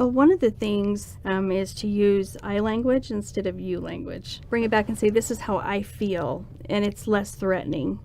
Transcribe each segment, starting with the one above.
One of the things is to use I language instead of you language. Bring it back and say, this is how I feel, and it's less threatening.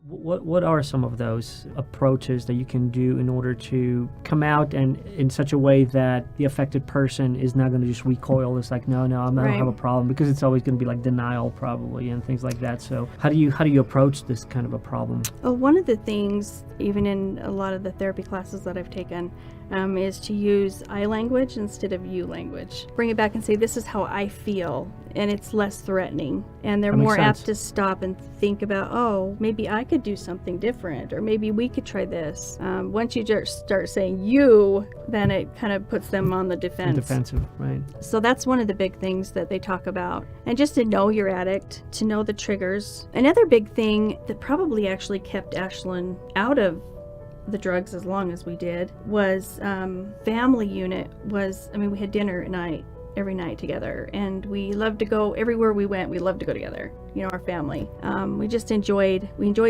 What are some of those approaches that you can do in order to come out and in such a way that the affected person is not going to just recoil? It's like, no, I don't have a problem, because it's always going to be like denial probably and things like that. So how do you approach this kind of a problem? One of the things, even in a lot of the therapy classes that I've taken, is to use I language instead of you language. Bring it back and say, this is how I feel, and it's less threatening. And they're more apt to stop and think about, oh, maybe I could do something different, or maybe we could try this. Once you just start saying you, then it kind of puts them on the defensive, right? So that's one of the big things that they talk about. And just to know your addict, to know the triggers. Another big thing that probably actually kept Ashlyn out of the drugs as long as we did was family unit. We had dinner at night every night together, and we loved to go everywhere we went. We loved to go together, our family. We just enjoyed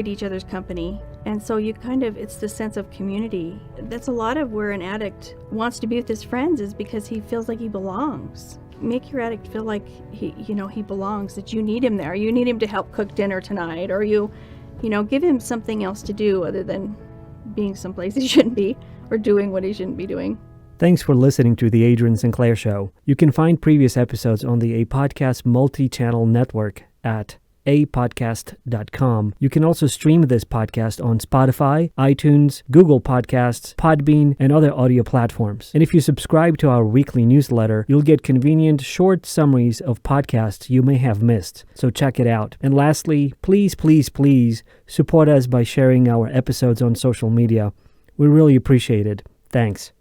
each other's company. And so it's the sense of community. That's a lot of where an addict wants to be with his friends, is because he feels like he belongs. Make your addict feel like he belongs, that you need him there. You need him to help cook dinner tonight, or give him something else to do other than being someplace he shouldn't be, or doing what he shouldn't be doing. Thanks for listening to The Adrian Sinclair Show. You can find previous episodes on the Apodcast multi-channel network at apodcast.com. You can also stream this podcast on Spotify, iTunes, Google Podcasts, Podbean, and other audio platforms. And if you subscribe to our weekly newsletter, you'll get convenient short summaries of podcasts you may have missed. So check it out. And lastly, please support us by sharing our episodes on social media. We really appreciate it. Thanks.